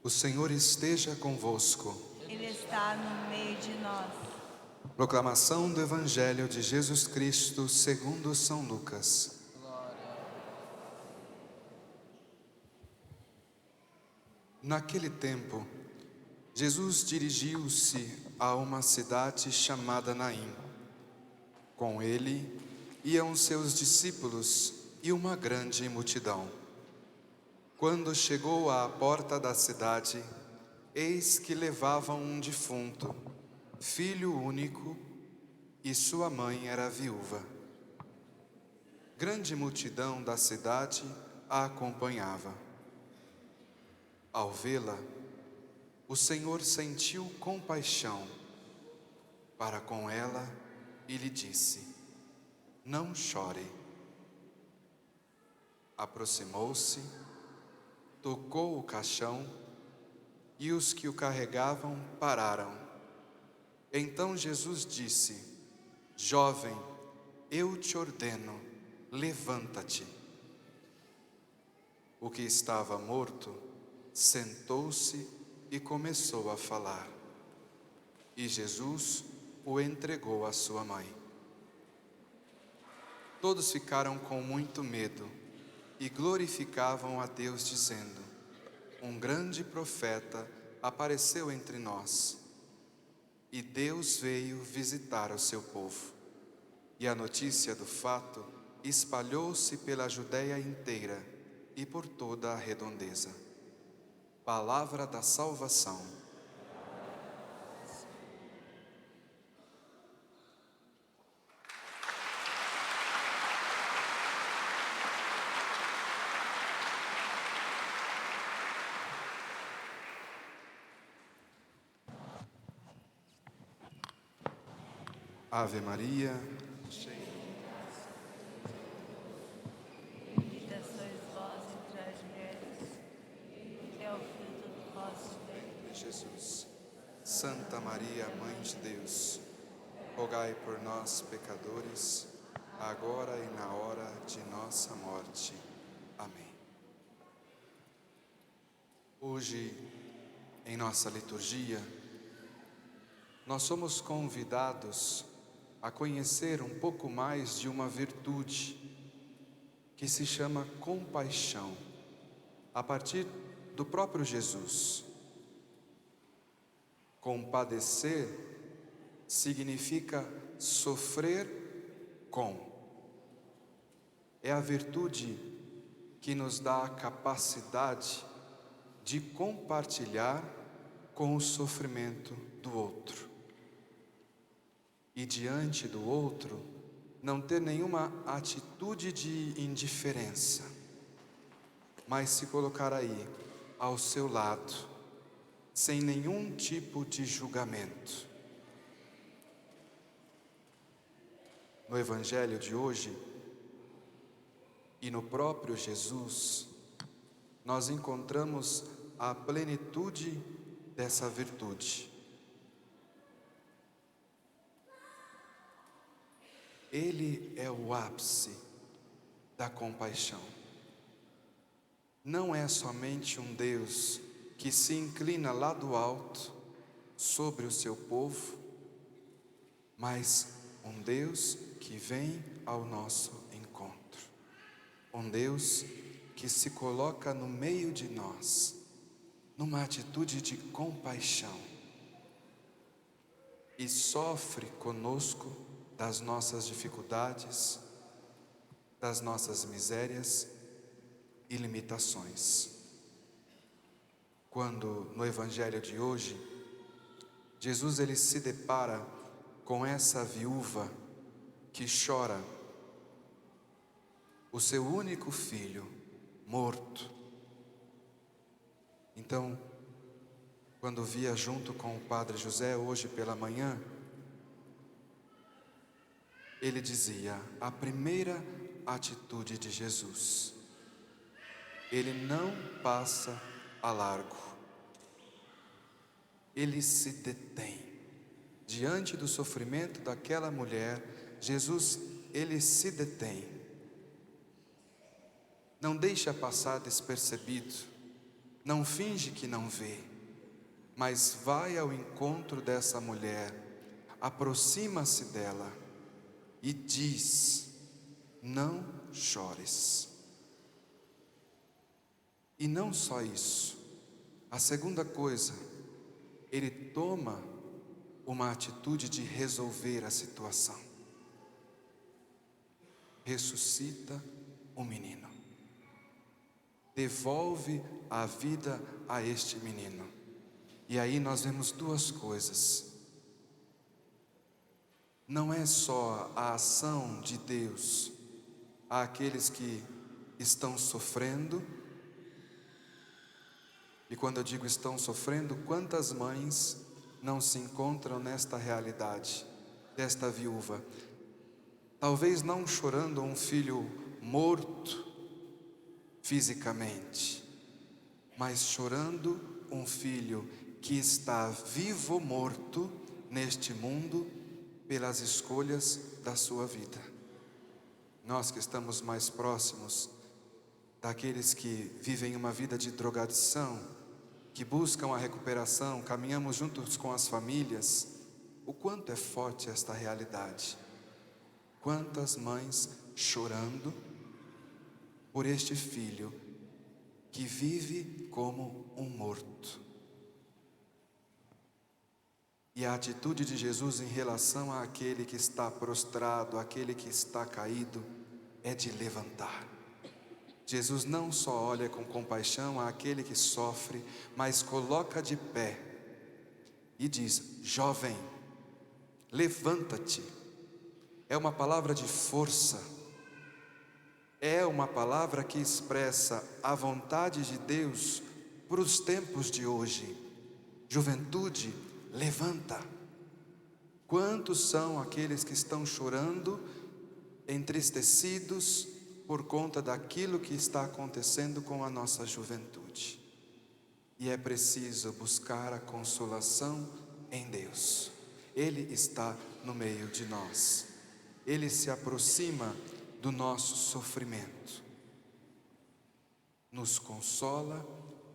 O Senhor esteja convosco. Ele está no meio de nós. Proclamação do Evangelho de Jesus Cristo segundo São Lucas. Naquele tempo, Jesus dirigiu-se a uma cidade chamada Naim. Com ele iam seus discípulos e uma grande multidão. Quando chegou à porta da cidade, eis que levavam um defunto, filho único, e sua mãe era viúva. Grande multidão da cidade a acompanhava. Ao vê-la, o Senhor sentiu compaixão para com ela e lhe disse: não chore. Aproximou-se, tocou o caixão e os que o carregavam pararam. Então Jesus disse: jovem, eu te ordeno, levanta-te. O que estava morto sentou-se e começou a falar. E Jesus o entregou à sua mãe. Todos ficaram com muito medo e glorificavam a Deus, dizendo: um grande profeta apareceu entre nós, e Deus veio visitar o seu povo. E a notícia do fato espalhou-se pela Judéia inteira e por toda a redondeza. Palavra da salvação. Ave Maria, cheia Bendita sois vós entre as mulheres, e é o fruto do vosso ventre. de Jesus. Santa Maria, Mãe de Deus, rogai por nós, pecadores, agora e na hora de nossa morte. Amém. Hoje, em nossa liturgia, nós somos convidados a conhecer um pouco mais de uma virtude que se chama compaixão, a partir do próprio Jesus. Compadecer significa sofrer com. É a virtude que nos dá a capacidade de compartilhar com o sofrimento do outro. E diante do outro, não ter nenhuma atitude de indiferença, mas se colocar aí, ao seu lado, sem nenhum tipo de julgamento. No Evangelho de hoje, e no próprio Jesus, nós encontramos a plenitude dessa virtude. Ele é o ápice da compaixão. Não é somente um Deus que se inclina lá do alto sobre o seu povo, mas um Deus que vem ao nosso encontro. Um Deus que se coloca no meio de nós, numa atitude de compaixão, e sofre conosco das nossas dificuldades, das nossas misérias e limitações. Quando no Evangelho de hoje, Jesus ele se depara com essa viúva que chora o seu único filho morto. Então, quando via junto com o Padre José hoje pela manhã, ele dizia: a primeira atitude de Jesus, ele não passa a largo, ele se detém diante do sofrimento daquela mulher. Jesus, ele se detém, não deixa passar despercebido, Não finge que não vê, mas vai ao encontro dessa mulher, aproxima-se dela e diz: não chores. E não só isso, a segunda coisa, ele toma uma atitude de resolver a situação. Ressuscita o menino. Devolve a vida a este menino. E aí nós vemos duas coisas. Não é só a ação de Deus àqueles que estão sofrendo. E quando eu digo estão sofrendo, quantas mães não se encontram nesta realidade, desta viúva? Talvez não chorando um filho morto fisicamente, mas chorando um filho que está vivo ou morto neste mundo pelas escolhas da sua vida. Nós que estamos mais próximos daqueles que vivem uma vida de drogadição, que buscam a recuperação, caminhamos juntos com as famílias, o quanto é forte esta realidade. Quantas mães chorando por este filho que vive como um morto. E a atitude de Jesus em relação àquele que está prostrado, àquele que está caído, é de levantar. Jesus não só olha com compaixão àquele que sofre, mas coloca de pé e diz: jovem, levanta-te. É uma palavra de força, é uma palavra que expressa a vontade de Deus para os tempos de hoje. Juventude, levanta. Quantos são aqueles que estão chorando, entristecidos por conta daquilo que está acontecendo com a nossa juventude? E é preciso buscar a consolação em Deus. Ele está no meio de nós. Ele se aproxima do nosso sofrimento, nos consola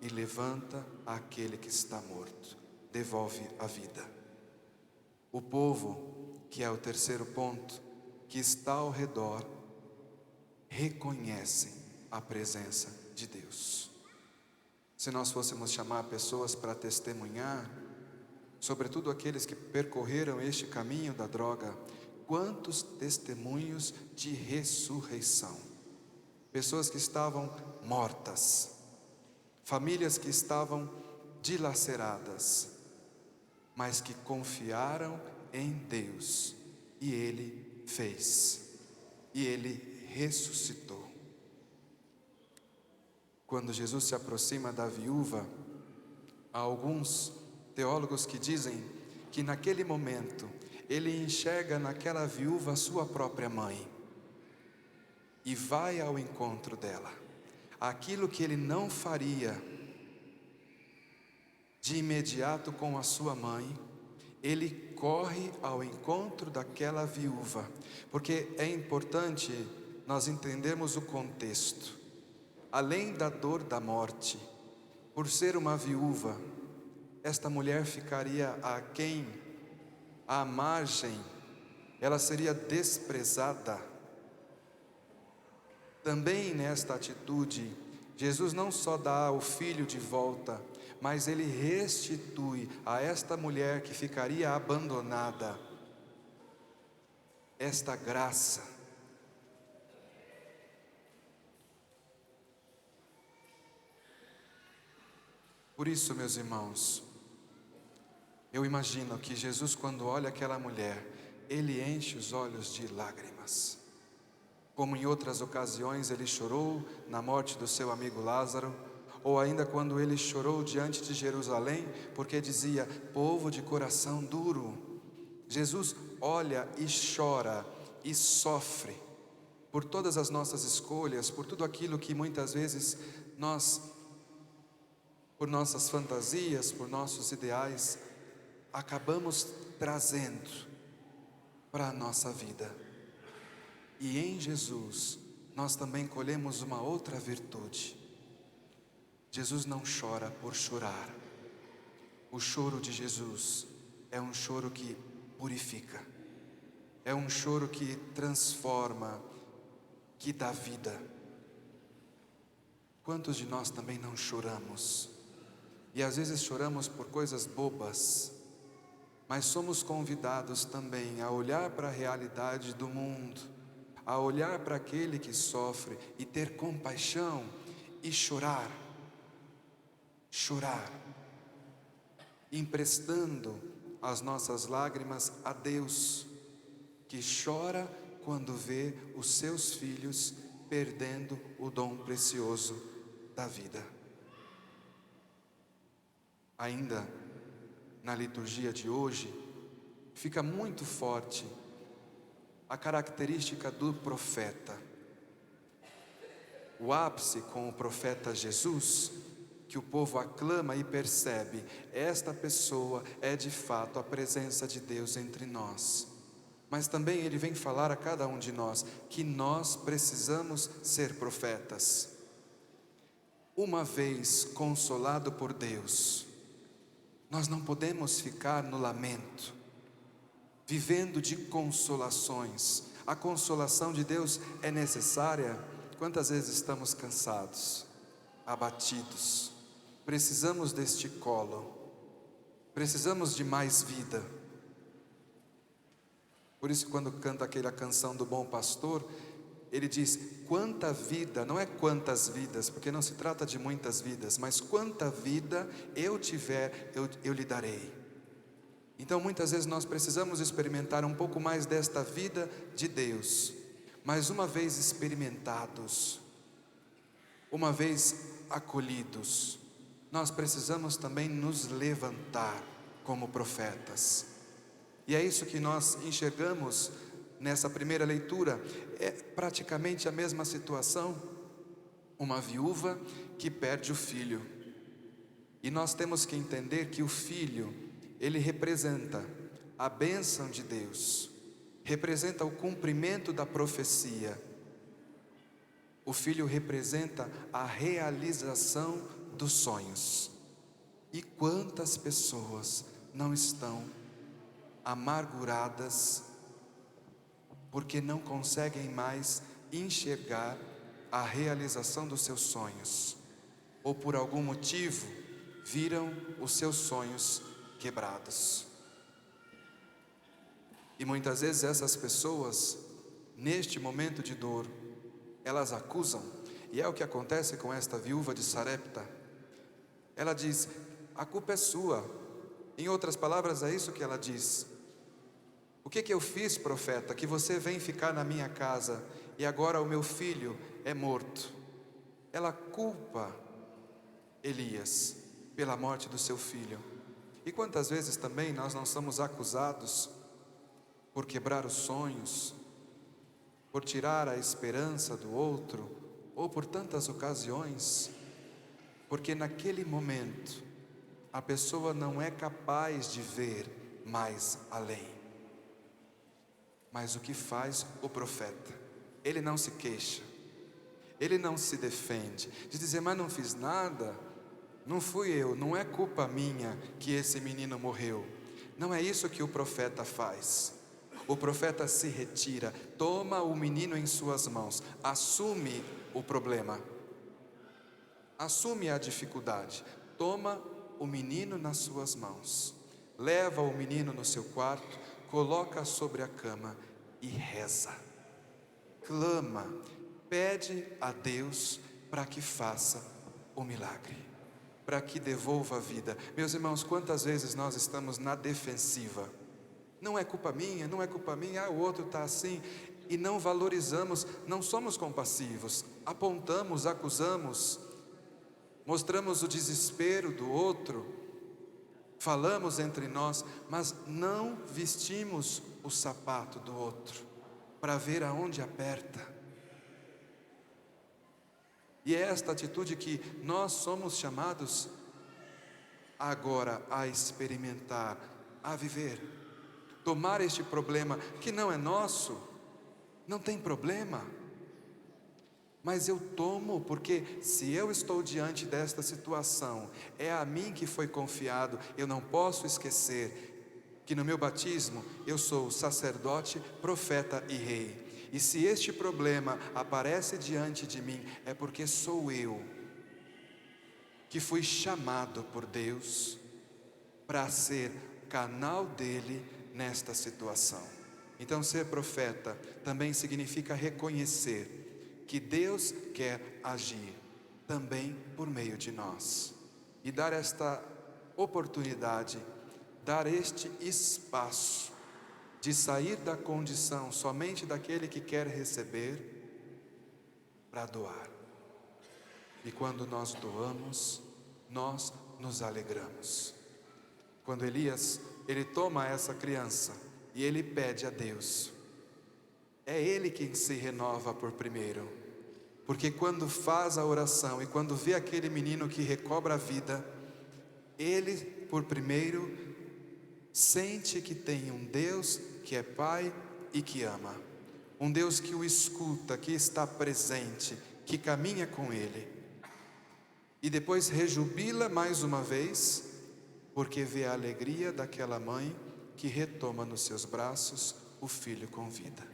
e levanta aquele que está morto, devolve a vida. O povo, que é o terceiro ponto, que está ao redor, reconhecem a presença de Deus. Se nós fôssemos chamar pessoas para testemunhar, sobretudo aqueles que percorreram este caminho da droga, quantos testemunhos de ressurreição. Pessoas que estavam mortas, famílias que estavam dilaceradas, mas que confiaram em Deus, e Ele fez, e Ele ressuscitou. Quando Jesus se aproxima da viúva, há alguns teólogos que dizem que naquele momento ele enxerga naquela viúva a sua própria mãe e vai ao encontro dela. Aquilo que ele não faria de imediato com a sua mãe, ele corre ao encontro daquela viúva, porque é importante nós entendermos o contexto. Além da dor da morte, por ser uma viúva, esta mulher ficaria à margem, ela seria desprezada. Também nesta atitude, Jesus não só dá o filho de volta, mas ele restitui a esta mulher que ficaria abandonada esta graça. Por isso, meus irmãos, eu imagino que Jesus, quando olha aquela mulher, ele enche os olhos de lágrimas. Como em outras ocasiões ele chorou na morte do seu amigo Lázaro, ou ainda quando ele chorou diante de Jerusalém, porque dizia: povo de coração duro. Jesus olha e chora e sofre por todas as nossas escolhas, por tudo aquilo que muitas vezes nós, por nossas fantasias, por nossos ideais, acabamos trazendo para a nossa vida. E em Jesus nós também colhemos uma outra virtude, Jesus não chora por chorar. O choro de Jesus é um choro que purifica, é um choro que transforma, que dá vida. Quantos de nós também não choramos? E às vezes choramos por coisas bobas, mas somos convidados também a olhar para a realidade do mundo, a olhar para aquele que sofre e ter compaixão e chorar, emprestando as nossas lágrimas a Deus, que chora quando vê os seus filhos perdendo o dom precioso da vida. Ainda na liturgia de hoje, fica muito forte a característica do profeta. O ápice com o profeta Jesus, que o povo aclama e percebe, esta pessoa é de fato a presença de Deus entre nós. Mas também ele vem falar a cada um de nós que nós precisamos ser profetas. Uma vez consolado por Deus, nós não podemos ficar no lamento, vivendo de consolações. A consolação de Deus é necessária. Quantas vezes estamos cansados, abatidos, precisamos deste colo, precisamos de mais vida. Por isso, quando canta aquela canção do Bom Pastor, ele diz: quanta vida, não é quantas vidas, porque não se trata de muitas vidas, mas quanta vida eu tiver, eu lhe darei. Então muitas vezes nós precisamos experimentar um pouco mais desta vida de Deus, mas uma vez experimentados, uma vez acolhidos, nós precisamos também nos levantar como profetas. E é isso que nós enxergamos nessa primeira leitura. É praticamente a mesma situação, uma viúva que perde o filho. E nós temos que entender que o filho, ele representa a bênção de Deus, representa o cumprimento da profecia. O filho representa a realização dos sonhos. E quantas pessoas não estão amarguradas porque não conseguem mais enxergar a realização dos seus sonhos, ou por algum motivo viram os seus sonhos quebrados. E muitas vezes essas pessoas, neste momento de dor, elas acusam, e é o que acontece com esta viúva de Sarepta. Ela diz: a culpa é sua. Em outras palavras, é isso que ela diz: o que eu fiz, profeta, que você vem ficar na minha casa e agora o meu filho é morto? Ela culpa Elias pela morte do seu filho. E quantas vezes também nós não somos acusados por quebrar os sonhos, por tirar a esperança do outro, ou por tantas ocasiões, porque naquele momento a pessoa não é capaz de ver mais além. Mas o que faz o profeta? Ele não se queixa, ele não se defende, de dizer: mas não fiz nada, não fui eu, não é culpa minha que esse menino morreu. Não é isso que o profeta faz. O profeta se retira, toma o menino em suas mãos, assume o problema, assume a dificuldade, toma o menino nas suas mãos, leva o menino no seu quarto, coloca sobre a cama e reza, clama, pede a Deus para que faça o milagre, para que devolva a vida. Meus irmãos, quantas vezes nós estamos na defensiva? Não é culpa minha, não é culpa minha, o outro está assim, e não valorizamos, não somos compassivos, apontamos, acusamos, mostramos o desespero do outro, falamos entre nós, mas não vestimos o sapato do outro para ver aonde aperta. E é esta atitude que nós somos chamados agora a experimentar, a viver. Tomar este problema que não é nosso, não tem problema. Mas eu tomo porque se eu estou diante desta situação, é a mim que foi confiado, eu não posso esquecer que no meu batismo eu sou sacerdote, profeta e rei. E se este problema aparece diante de mim, é porque sou eu que fui chamado por Deus para ser canal dele nesta situação. Então, ser profeta também significa reconhecer que Deus quer agir também por meio de nós e dar esta oportunidade, dar este espaço de sair da condição somente daquele que quer receber para doar. E quando nós doamos, nós nos alegramos. Quando Elias, ele toma essa criança e ele pede a Deus, é ele quem se renova por primeiro, porque quando faz a oração e quando vê aquele menino que recobra a vida, ele por primeiro sente que tem um Deus que é Pai e que ama, um Deus que o escuta, que está presente, que caminha com ele, e depois rejubila mais uma vez, porque vê a alegria daquela mãe que retoma nos seus braços o filho com vida.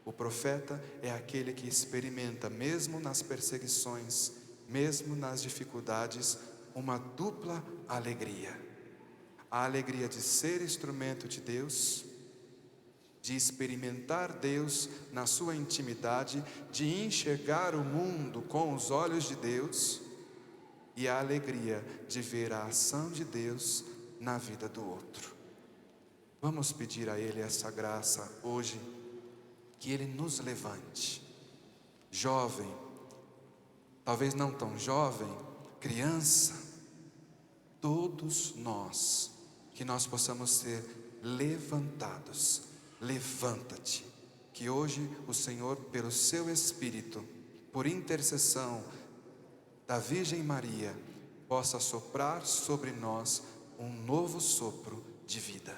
O profeta é aquele que experimenta, mesmo nas perseguições, mesmo nas dificuldades, uma dupla alegria. A alegria de ser instrumento de Deus, de experimentar Deus na sua intimidade, de enxergar o mundo com os olhos de Deus, e a alegria de ver a ação de Deus na vida do outro. Vamos pedir a Ele essa graça hoje, que Ele nos levante. Jovem, talvez não tão jovem, criança, todos nós, que nós possamos ser levantados. Levanta-te, que hoje o Senhor, pelo seu Espírito, por intercessão da Virgem Maria, possa soprar sobre nós um novo sopro de vida,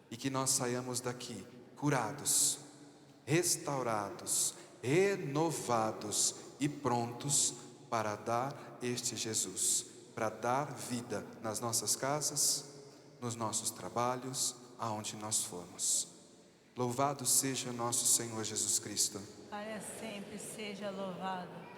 e que nós saiamos daqui curados, restaurados, renovados e prontos para dar este Jesus, para dar vida nas nossas casas, nos nossos trabalhos, aonde nós formos. Louvado seja nosso Senhor Jesus Cristo. Para sempre seja louvado.